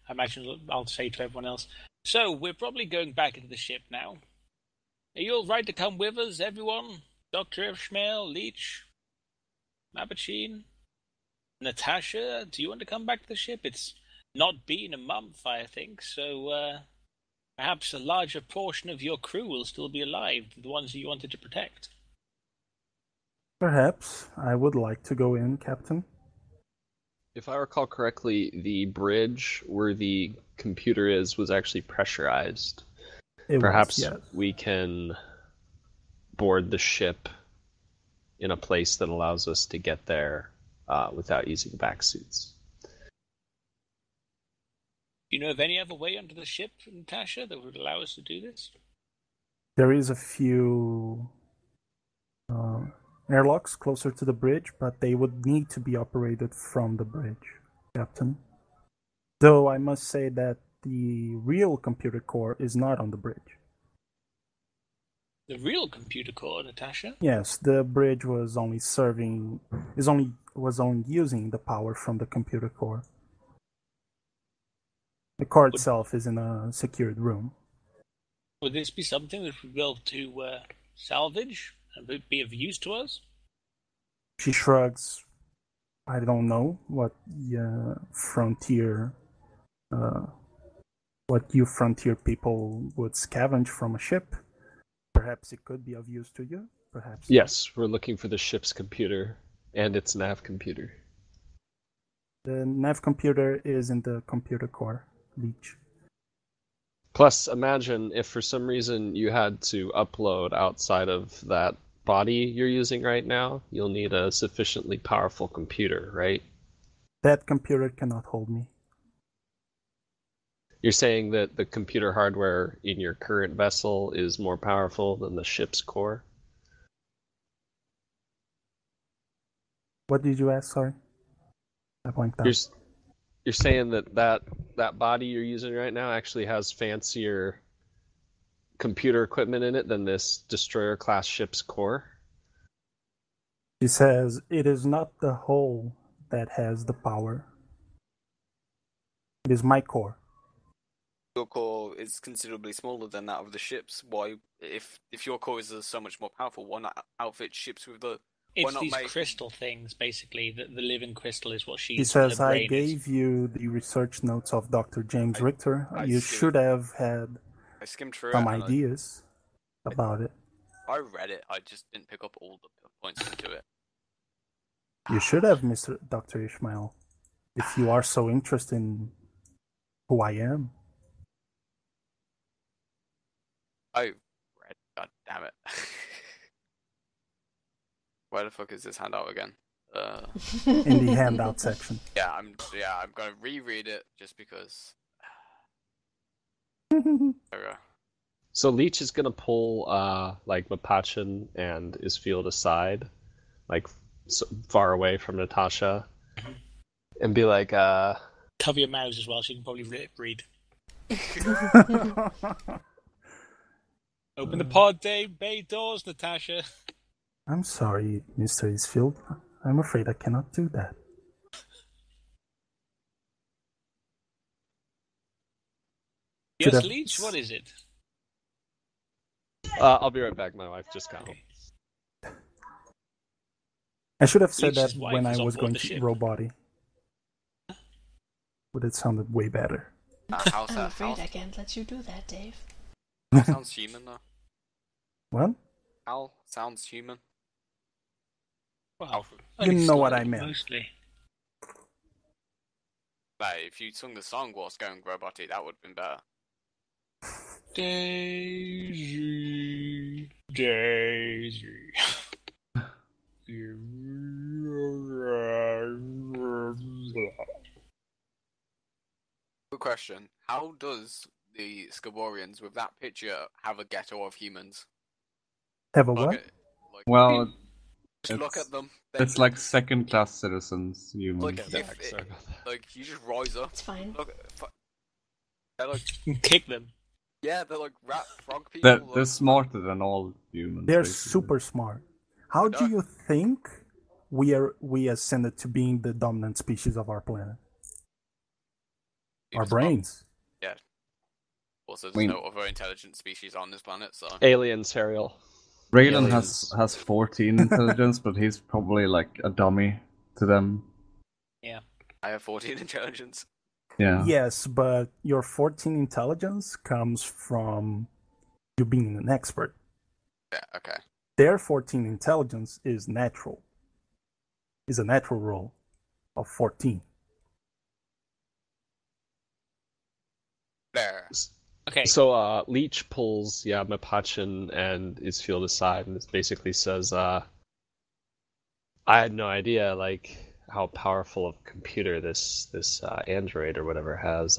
A: imagine I'll say to everyone else, so we're probably going back into the ship now. Are you all right to come with us, everyone? Dr. Ishmael, Leech, Mapachin, Natasha, do you want to come back to the ship? It's not been a month, I think, so perhaps a larger portion of your crew will still be alive, the ones you wanted to protect.
E: Perhaps. I would like to go in, Captain.
C: If I recall correctly, the bridge where the computer is was actually pressurized. Perhaps
E: yes.
C: we can board the ship in a place that allows us to get there without using back suits.
A: Do you know of any other way onto the ship, Natasha, that would allow us to do this?
E: There is a few airlocks closer to the bridge, but they would need to be operated from the bridge, Captain. Though I must say that the real computer core is not on the bridge.
A: The real computer core, Natasha?
E: Yes, the bridge was only using the power from the computer core. The core itself is in a secured room.
A: Would this be something that we'd be able to salvage and be of use to us?
E: She shrugs. I don't know what frontier, what you frontier people would scavenge from a ship. Perhaps it could be of use to you. Perhaps.
C: Yes, we're looking for the ship's computer and its nav computer.
E: The nav computer is in the computer core, Leech.
C: Plus, imagine if for some reason you had to upload outside of that body you're using right now, you'll need a sufficiently powerful computer, right?
E: That computer cannot hold me.
C: You're saying that the computer hardware in your current vessel is more powerful than the ship's core?
E: What did you ask? Sorry. I blanked out.
C: You're saying that body you're using right now actually has fancier computer equipment in it than this destroyer-class ship's core?
E: She says, it is not the hull that has the power. It is my core.
B: Your core is considerably smaller than that of the ships. Why, if your core is so much more powerful, why not outfit ships with the...
A: It's these crystal things, basically. The living crystal is what she
E: He says, I gave you the research notes of Dr. James Richter. You should have had
B: skimmed through
E: some ideas about it.
B: I read it, I just didn't pick up all the points into it.
E: You should have, Mr. Dr. Ishmael, if you are so interested in who I am.
B: I read, god damn it. Where the fuck is this handout again?
E: In the handout section.
B: Yeah, I'm gonna reread it just because.
C: So Leech is gonna pull like Mapachin and Isfield aside, like far away from Natasha, and be like,
A: cover your mouths as well, so you can probably read. Open the pod bay doors, Natasha.
E: I'm sorry, Mr. Isfield. I'm afraid I cannot do that.
A: Yes, Leech, what is it?
C: I'll be right back, my wife just got home.
E: I should have said
A: Leech's
E: that
A: wife
E: when I
A: is on
E: was
A: board
E: going
A: the
E: to
A: ship.
E: Robody. Would it sounded way better.
B: How's
D: I'm
B: that?
D: afraid I can't let you do that, Dave.
B: Sounds human though.
E: Well,
B: Al sounds human.
A: Well,
E: You know what I
A: unexplained,
E: meant.
A: Mostly.
B: Like, if you sung the song whilst going roboty, that would have been better.
A: Daisy, Daisy.
B: Good question. How does the Scaborians with that picture have a ghetto of humans?
E: Have a
B: Look
E: what?
B: at, like,
F: Well,
B: just look
F: it's-
B: at them.
F: it's like second-class citizens, humans.
B: Like,
C: Yeah,
B: if
C: sorry about that.
B: like you just rise up.
D: It's fine.
B: Look, they're like,
A: Kick them.
B: yeah, they're like rat frog people.
F: They're
B: like-
F: smarter than all humans.
E: They're
F: basically.
E: super smart. How do you think we ascended to being the dominant species of our planet? Our
B: Because, well,
E: brains.
B: Also,
F: I
B: there's
F: mean-
B: no other intelligent species on this planet, so
C: Alien cereal.
F: Raylan
C: Aliens.
F: has 14 intelligence, but he's probably like a dummy to them.
B: I have 14 intelligence.
F: Yeah.
E: Yes, but your 14 intelligence comes from you being an expert.
B: Yeah, okay.
E: Their 14 intelligence is natural. Is a natural roll of 14.
B: There.
A: Okay.
C: So Leech pulls Mapachin and Isfield aside and basically says, I had no idea like how powerful of a computer this android or whatever has.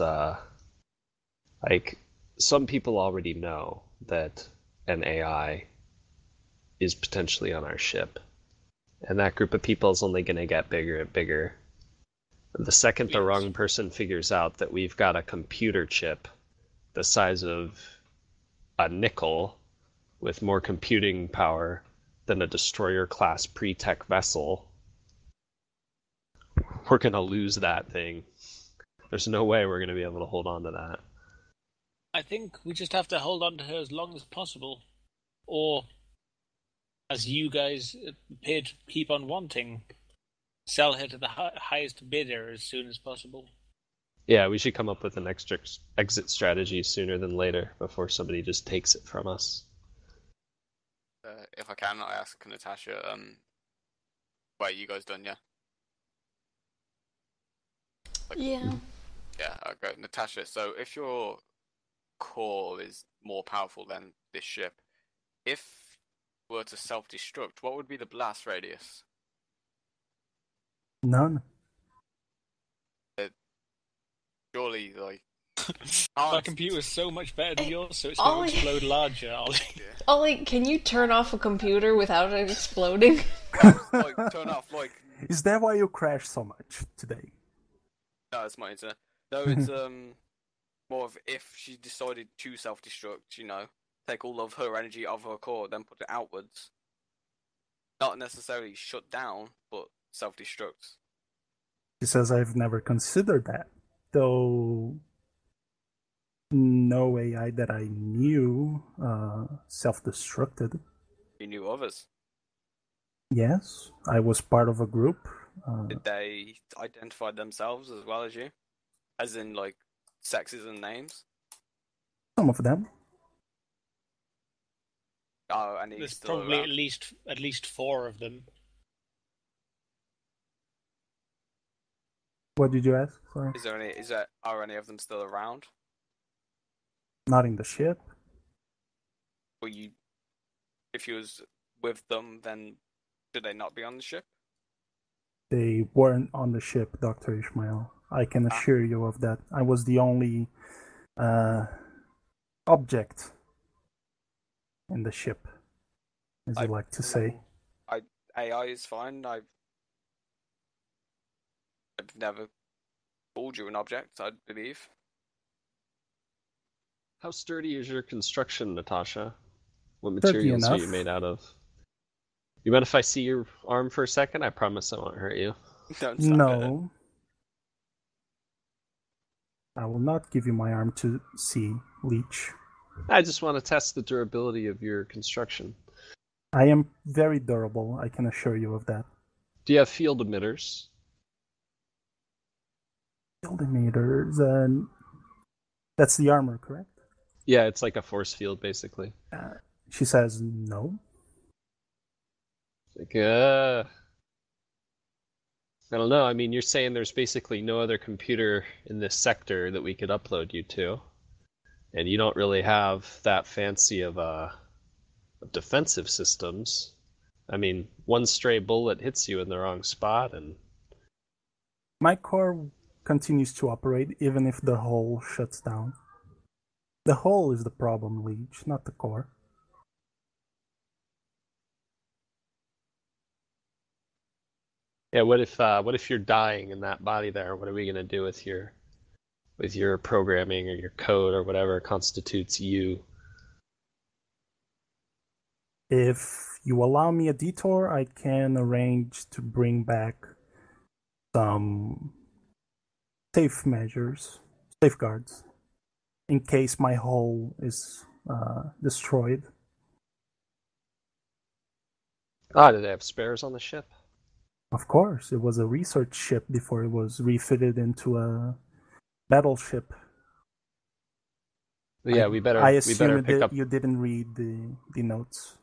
C: Like some people already know that an AI is potentially on our ship, and that group of people is only going to get bigger and bigger. The second the
A: Yes.
C: wrong person figures out that we've got a computer chip the size of a nickel with more computing power than a destroyer-class pre-tech vessel, we're going to lose that thing. There's no way we're going to be able to hold on to that.
A: I think we just have to hold on to her as long as possible. Or, as you guys appear to keep on wanting, sell her to the highest bidder as soon as possible.
C: Yeah, we should come up with an exit strategy sooner than later before somebody just takes it from us.
B: If I can, I ask Natasha, wait, you guys done, yeah? Like,
D: Yeah.
B: Yeah, okay. Natasha, so if your core is more powerful than this ship, if you were to self-destruct, what would be the blast radius?
E: None.
B: Surely, like...
A: My computer's so much better than yours, so it's
D: Oh,
A: going to explode larger.
D: Ollie, can you turn off a computer without it exploding?
B: Like, turn off, like...
E: Is that why you crashed so much today?
B: No, it's my internet. No, it's, more of if she decided to self-destruct, you know, take all of her energy out of her core, then put it outwards. Not necessarily shut down, but self-destruct.
E: She says, I've never considered that. Though no AI that I knew self-destructed.
B: You knew others.
E: Yes, I was part of a group.
B: Did they identify themselves as well as you? As in, like, sexes and names?
E: Some of them.
B: Oh, and he's
A: There's
B: still
A: probably
B: around.
A: at least 4 of them.
E: What did you ask? Sorry.
B: Are any of them still around?
E: Not in the ship.
B: Or if you was with them, then should they not be on the ship?
E: They weren't on the ship, Dr. Ishmael. I can assure you of that. I was the only object in the ship, as you like to say.
B: AI is fine. I've never called you an object, I believe.
C: How sturdy is your construction, Natasha? What
E: Sturdy
C: materials are you
E: enough.
C: made out of? You mind if I see your arm for a second? I promise I won't hurt you.
B: Don't stop it.
E: No. I will not give you my arm to see, Leech.
C: I just want to test the durability of your construction.
E: I am very durable, I can assure you of that.
C: Do you have field emitters?
E: Field emitters, and that's the armor, correct?
C: Yeah, it's like a force field, basically.
E: She says no.
C: Like, I don't know. I mean, you're saying there's basically no other computer in this sector that we could upload you to, and you don't really have that fancy of defensive systems. I mean, one stray bullet hits you in the wrong spot, and
E: My core continues to operate even if the hull shuts down. The hull is the problem, Leech, not the core.
C: yeah. What if you're dying in that body there? What are we gonna do with your programming or your code or whatever constitutes you?
E: If you allow me a detour, I can arrange to bring back some safeguards, in case my hull is destroyed.
C: Ah, do they have spares on the ship?
E: Of course, it was a research ship before it was refitted into a battleship.
C: Yeah, we better
E: I
C: we
E: assume
C: better pick up.
E: you didn't read the notes.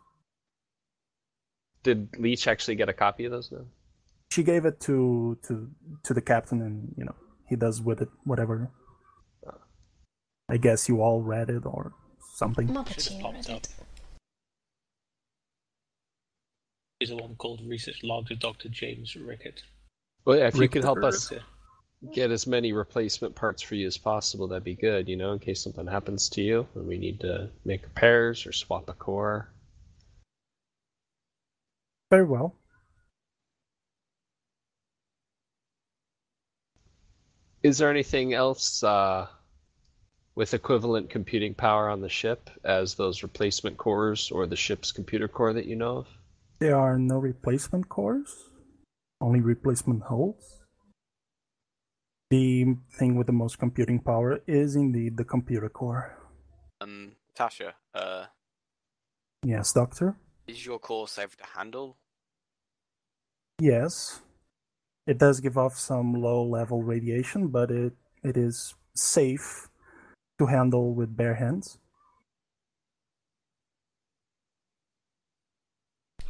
C: Did Leech actually get a copy of those now?
E: She gave it to the captain, and he does with it whatever. I guess you all read it or something.
A: Should've
D: Mopachini
A: popped
D: read
A: up.
D: it.
A: There's a one called Research Logs of Dr. James Rickett.
C: Well, if you
E: Rick
C: could help
E: the
C: us get as many replacement parts for you as possible, that'd be good. In case something happens to you and we need to make repairs or swap a core.
E: Very well.
C: Is there anything else with equivalent computing power on the ship as those replacement cores or the ship's computer core that you know of?
E: There are no replacement cores, only replacement hulls. The thing with the most computing power is indeed the computer core.
B: Tasha,
E: Yes, Doctor?
B: is your core safe to handle?
E: Yes. It does give off some low-level radiation, but it is safe to handle with bare hands.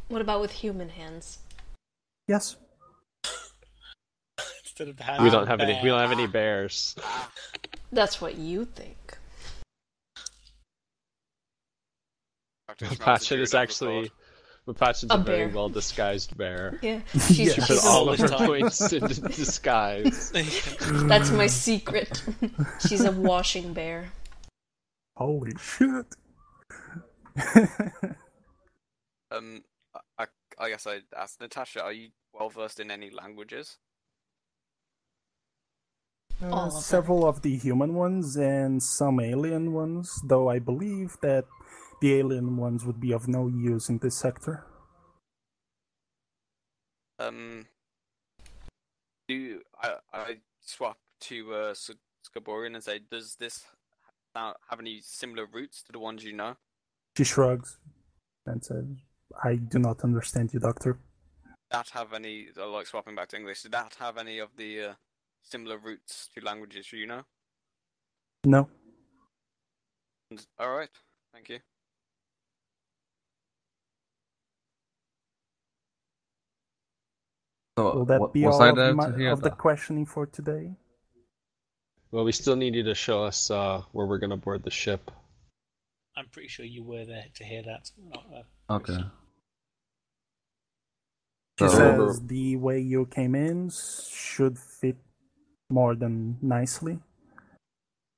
D: What about with human hands?
E: Yes.
A: Instead of the
C: We
A: hand
C: don't have any.
A: bear.
C: We don't have any bears.
D: That's what you think.
B: Dr. Schmelz,
C: Mapachin
B: do
C: is
B: another
C: actually.
B: record.
C: Mapachin's
D: A
C: a very
D: bear.
C: well disguised bear.
D: Yeah,
E: Yes.
C: Put
D: she's
C: all
D: a,
C: of her points into disguise.
D: that's my secret. She's a washing bear.
E: Holy shit.
B: I guess I'd ask Natasha, are you well versed in any languages?
D: All of them.
E: Several of the human ones and some alien ones, though I believe that the alien ones would be of no use in this sector.
B: Do I swap to Skaborian and say, does this have any similar roots to the ones you know?
E: She shrugs and says, I do not understand you, Doctor.
B: Did that have any, like swapping back to English, did that have any of the similar roots to languages you know?
E: No.
B: Alright, thank you.
F: So,
E: Will that
F: what,
E: be
F: was
E: all
F: I
E: of,
F: there to hear
E: of the
F: that?
E: questioning for today?
C: Well, we still need you to show us where we're gonna board the ship.
A: I'm pretty sure you were there to hear that.
F: Okay.
E: She
F: So,
E: says the way you came in should fit more than nicely.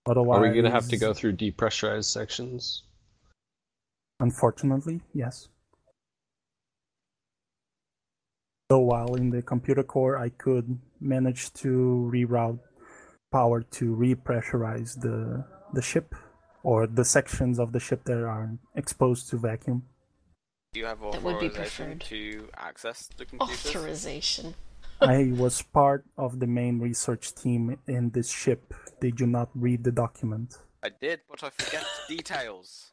E: Otherwise,
C: Are we gonna have to go through depressurized sections?
E: Unfortunately, yes. So while in the computer core, I could manage to reroute power to repressurize the ship, or the sections of the ship that are exposed to vacuum.
B: Do you have
D: That would be
B: authorization
D: preferred.
B: to access the computers?
D: Authorization.
E: I was part of the main research team in this ship. Did you not read the document?
B: I did, but I forget details.